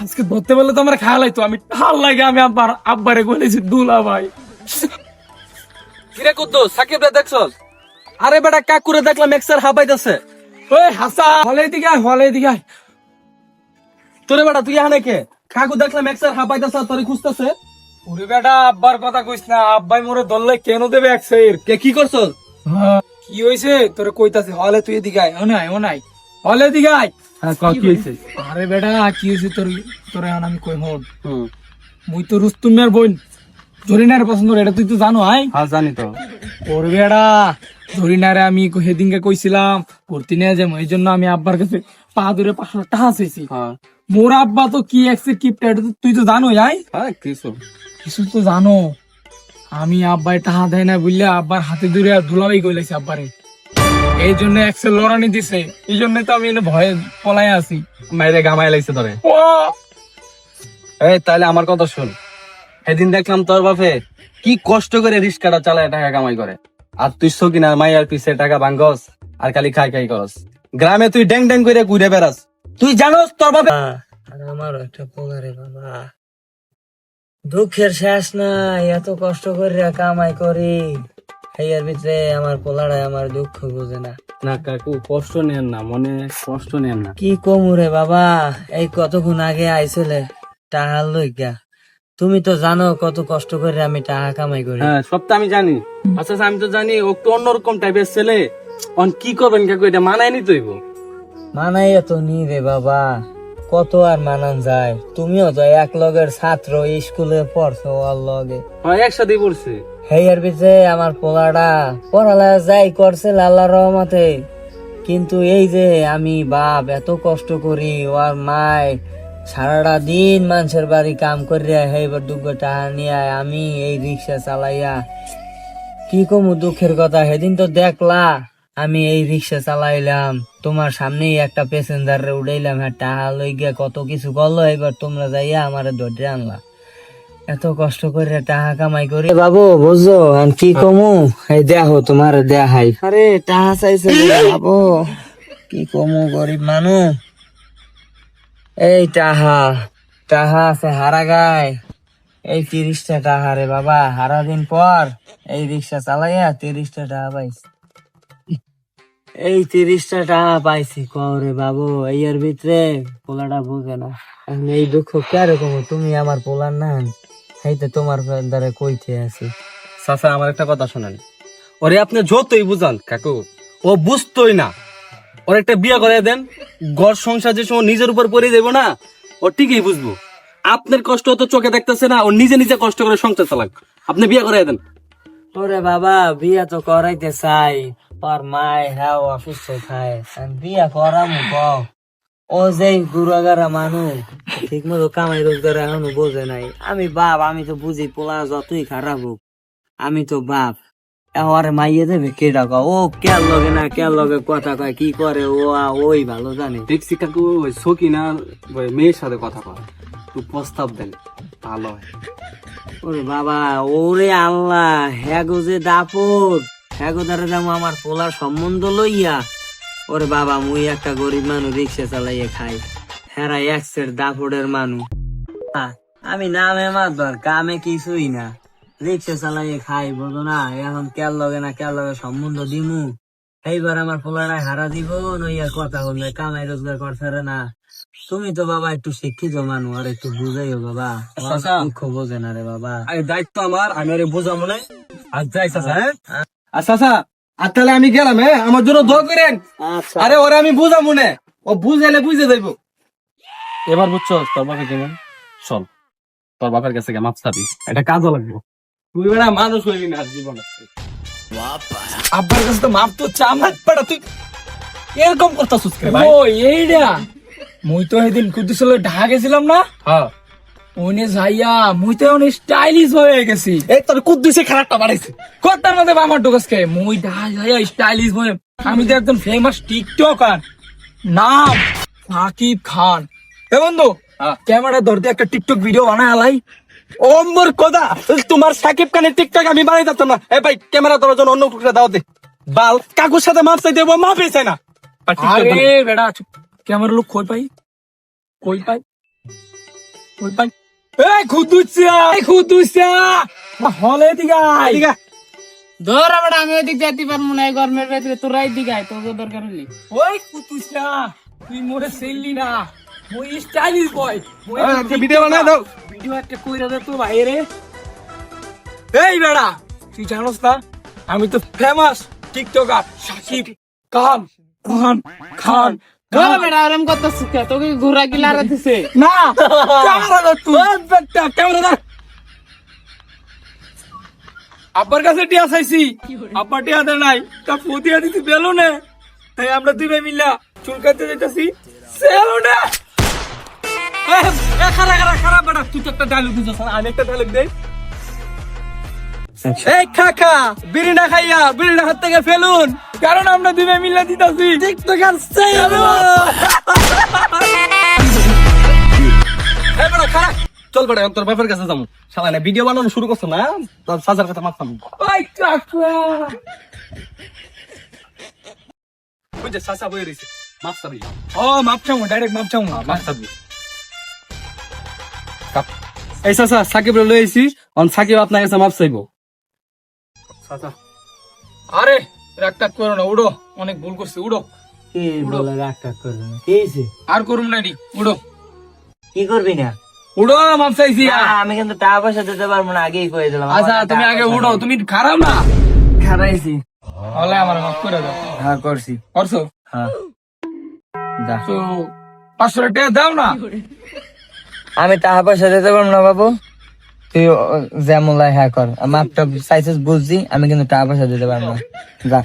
আজকে ধরতে পারলে তো আমার খেয়ালাই তো আমি ঠাল লাগে আমি আব্বারে বলেছি দুলা ভাই। কিরে কুদ্দুস সাকিব রে দেখছস? আরে বেটা কাকুরে দেখলাম এক্সার হাবাইতেছে। ওই হাসা হলে দিকে হলে দিকে তোরে বেটা তুই আনে কে? কাকু দেখলাম এক্সার হাবাইতেছে তোরে খুঁজতেছে। ওরে বেটা আব্বার কথা কইস না, আব্বাই মোরে ধরলে কেন দেবে এক সের? কে কি করছস? কি হয়েছে তোরে কইতাছে হলে তুই এদিকে আয়। ও নাই ও নাই হলে দিকে আয়। হ্যাঁ কি হইছে? আরে বেটা কি হয়েছে তোর তোরে এখন আমি কই হন হুম মুই তো রুস্তুমের বোন জরিনার পছন্দ করে, এটা তুই তো জানো আই। হ্যাঁ জানি তো। ওর বেড়া জরিনারে আমি সেদিনকে কইছিলাম ভর্তি নিয়ে যাবো, এই জন্য আমি আব্বার কাছে পা ধরে 500 টাকা চেয়েছি। হ্যাঁ মোর আব্বা তো কি একসে কিপটা, এটা তো তুই তো জানো আই। হ্যাঁ কিছু কিছু তো জানো, আমি আব্বাই টাকা দেয় না বুঝলে আব্বার হাতে ধরে ধুলাবাই কইলাইছি আব্বারে, এই জন্য একসে লড়ানি দিছে, এই জন্য তো আমি এনে ভয়ে পলাই আছি। মাইরে গামাই লাগছে তোরে। ও এই তাহলে আমার কথা শুন, সেদিন দেখলাম তোর বাপে কি কষ্ট করে রিস্কাটা চালায় টাকা কামাই করে, আর তুই কিনা মাইয়ার পিছে টাকা ভাঙ্গস আর খালি খাই খাই করস। গ্রামে তুই ড্যাং ড্যাং করে ঘুরে বেড়াস, তুই জানোস তোর বাপে। আমার একটা পোলারে বাবা, দুঃখের শেষ নাই, এত কষ্ট করে কামাই করি, এর ভিতরে আমার পোলারা আমার দুঃখ বুঝে না। না কাকু কষ্ট নেন না, মনে কষ্ট নেন না। কি কমুরে বাবা, এই কতক্ষণ আগে আইছিলে টাকা লইগা, তুমি তো জানো কত কষ্ট করে আমি টাকা কামাই করি। হ্যাঁ সব তো আমি জানি। আচ্ছা আমি তো জানি ও তো অন্যরকম টাইপের ছেলে, অন কি করবেন কাকু, এটা মানায় নি তৈব। মানাই তো নি রে বাবা, কত আর মানান যায়, তুমিও তো এক লগের ছাত্র, স্কুলে পড়ছো আর লগে, হ্যাঁ একসাথেই পড়ছে। হেয়ার ভিতরে আমার পোলাটা পড়ালেখা যাই করছে আল্লাহর রহমতে, কিন্তু এই যে আমি বাপ এত কষ্ট করি, ওর মায় সারাটা দিন মানুষের বাড়ি কাম করিয়া হেবার দুঃখ টাকা নিয়ে আমি এই রিক্সা চালাইয়া কি কমু দুঃখের কথা। সেদিন তো দেখলা আমি এই রিক্সা চালাইলাম, তোমার সামনেই একটা প্যাসেঞ্জার উঠাইলাম, হ্যাঁ টাকা লই গিয়া কত কিছু করলো, এবার তোমরা যাইয়া আমার ধরে আনলা। এত কষ্ট করে টাকা কামাই করি বাবু বুঝছো, আর কি কমু, এই দেখো তোমার দেখাই, আরে টাকা চাইছে বাবু, কি কমু গরিব মানুষ। এই টাহা টাহা আছে হারা গায়, এই 30টা টাকা রে বাবা, হারা দিন পর এই রিক্সা চালাইয়া 30টা টাকা পাইছি, এই 30টা টাকা পাইছি করে বাবু, এর ভিতরে পোলাটা বুঝে না। এখন এই দুঃখ কেরকম, তুমি আমার পোলার না, এই তো তোমার দ্বারা কইতে আছি। চাচা আমার একটা কথা শোনেন, ওরে আপনি যতই বুঝান কাকু ও বুঝতোই না। ওর একটা বিয়ে করে দেন, ঘর সংসার যে সময় নিজের উপর পড়ে যাবো না, ও ঠিকই বুঝবো। আপনার কষ্ট তো চোখে দেখতেছে না, ও নিজে নিজে কষ্ট করে সংসার চালাক, আপনি বিয়ে করে দেন। ওরে বাবা বিয়া তো করাইতে চাই, ওর মায় হ্যাঁ অসুস্থ খায়, বিয়া করাম ও যে গুড়াগারা মানুষ, ঠিক মতো কামাই রোজগার এখনো বোঝে নাই। আমি বাপ, আমি তো বুঝি পোলা যতই খারাপ হোক, আমি তো বাপ। ওর মাইয়ে দেবে কে ডাকা, ও কে লগে না কে লগে কথা কয় কি করে, ও ওই ভালো জানে। দেখছি কাকু ওই সকিনা ওই মেয়ের সাথে কথা কয়, একটু প্রস্তাব দেন ভালো হয়। ওরে বাবা ওরে আল্লাহ, হ্যাগো যে দাপট, হ্যাগো দ্বারা যাবো আমার পোলার সম্বন্ধ লইয়া। ওরে বাবা মুই একটা গরিব মানুষ, রিক্সা চালাইয়া খাই, হেরা একসের দাপটের মানুষ। আমি নামে মাতবার কামে কিছুই না, রিক্সা চালাইয়া খাই বুঝো না। এখন কেল লগে না কেল লগে সম্বন্ধ দিমু, এইবার আমার পোলারা হারা দিব নইয়া কথা বলবে, কামাই রোজগার করছে না। তুমি তো বাবা একটু শিক্ষিত মানুষ, আর একটু বুঝাইও বাবা, দুঃখ বোঝে না রে বাবা। দায়িত্ব আমার, আমি ওরে বোঝাবো না। আজ যাই চাচা, হ্যাঁ আচ্ছা আচ্ছা, আর তাহলে আমি গেলাম, হ্যাঁ আমার জন্য দোয়া করেন। আচ্ছা আরে ওরে আমি বুঝাবো না, ও বুঝাইলে বুঝে যাইবো। এবার বুঝছো তোর বাপে কেমন, চল তোর বাপের কাছে মাপ চাবি, এটা কাজও লাগবে। তুই বেড়া মানুষ হইবি না জীবন। আব্বার কাছে তো মাপ তো চামাক পাড়া, তুই এরকম করতেছিস কে ভাই? ও এইটা মুই তো সেদিন কুদ্দুসের ঢাকা গেছিলাম না, হ্যাঁ ওনে যাইয়া মুই তো অনেক স্টাইলিশ হয়ে গেছি। এই তোর কুদ্দুসে খারাপটা বাড়াইছে। কথার মধ্যে আমার ঢোকাসকে মুই ঢাকা যাইয়া স্টাইলিশ হয়ে, আমি তো একজন ফেমাস টিকটকার, নাম সাকিব খান। এ বন্ধু ক্যামেরা ধরতে একটা টিকটক ভিডিও বানায় আলাই। ওমর কোদা, তোমার সাকিব খানের টিকটক আমি বানাই দিতাম না। এই ভাই ক্যামেরা ধরার জন্য অন্য টুকরা দাও দে। বাল কাকুর সাথে মাপ চাইতে মাপ পেয়েছে না। আরে বেড়া ক্যামেরা লোক কই পাই ওই পাই এই খুদুসা হলে দিগা ধর আবার আমি ওইদিক যাইতে পারবো না এই গরমের ভেতরে তোরা এইদিকে আয় তোর দরকার হলি ওই খুদুসা তুই মোরে সেললি না মই স্টাইলিশ বয় একটা ভিডিও বানায় দাও। ভিডিও একটা কইরা দে তো বাইরে এই বেড়া তুই জানোস না আমি তো ফেমাস টিকটকার সাকিব খান খান খান ধর বেটা আরাম করতে শিখা তোকে ঘোরা কি লারা দিছে না ক্যামেরা ধর তুই বেটা ক্যামেরা ধর আব্বার কাছে টিয়া চাইছি আব্বা টিয়া দেয় নাই তা ফুদিয়া দিছি বেলুনে তাই আমরা দুই ভাই মিল্লা চুল কাটতে যাইতাছি সেলুনে খারাপ বেটা তুই তো একটা ডায়লগ দিছিস আমি একটা ডায়লগ দেই এই কাকা বিড়ি না খাইয়া বিড়ি না হাত থেকে ফেলুন কারণ আমরা দুই ভাই মিল্লা দিতাছি টিকটকার সেলুন এই বড় খারাপ চল বড় তোর বাপের কাছে যাবো শালা না ভিডিও বানানো শুরু করছ না তোর সাজার কথা মারতাম ওই কাকা ওই যে সাসা বই রইছে মাছ চাবি ও মাপ চামু ডাইরেক্ট মাপ চামু মাছ চাবি এই সাসা সাকিব লই আইছি অন সাকিব আপনার কাছে মাপ চাইবো সাসা আরে রাগটাগ করো না উড়ো অনেক ভুল করছি উড়ো কি বলে রাগ করবে না কি হইছে? আর করুম না নি উড়ো কি করবি না উড়ো মাপ চাইছি না, আমি কিন্তু টাকা পয়সা দিতে পারবো না আগেই কয়ে দিলাম আচ্ছা তুমি আগে উড়ো তুমি খারাপ না খারাইছি হলে আমার মাফ করে দাও হ্যাঁ করছি করছো হ্যাঁ যা তো 500 টাকা দাও না আমি টাকা পয়সা দিতে পারবো না বাবু তুই যেমন লাই হ্যাঁ কর মাপটা সাইজেস বুঝছি আমি কিন্তু টাকা পয়সা দিতে পারবো না যা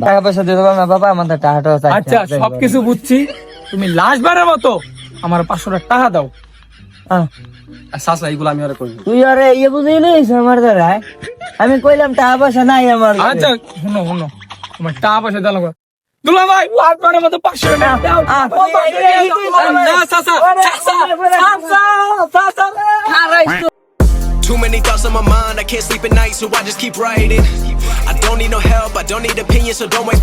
টাকা পয়সা দিতে পারবো না বাবা আমার তো টাকাটাও চাই আচ্ছা সবকিছু বুঝছি তুমি লাস্ট বারের মতো আমার 500 টাকা দাও সাসা এইগুলো আমি আর করি তুই আরে ইয়ে বুঝিলিস আমার দ্বারা আমি কইলাম টাকা পয়সা নাই আমার কাছে। আচ্ছা শুনো শুনো তোমার টাকা পয়সা দাও লাগবে দুলা ভাই লাস্ট বারের মতো 500 টাকা দাও না চাচা চাচা Too many thoughts on my mind, I can't sleep at night, so I just keep writing. I don't need no help, I don't need opinions, so don't waste my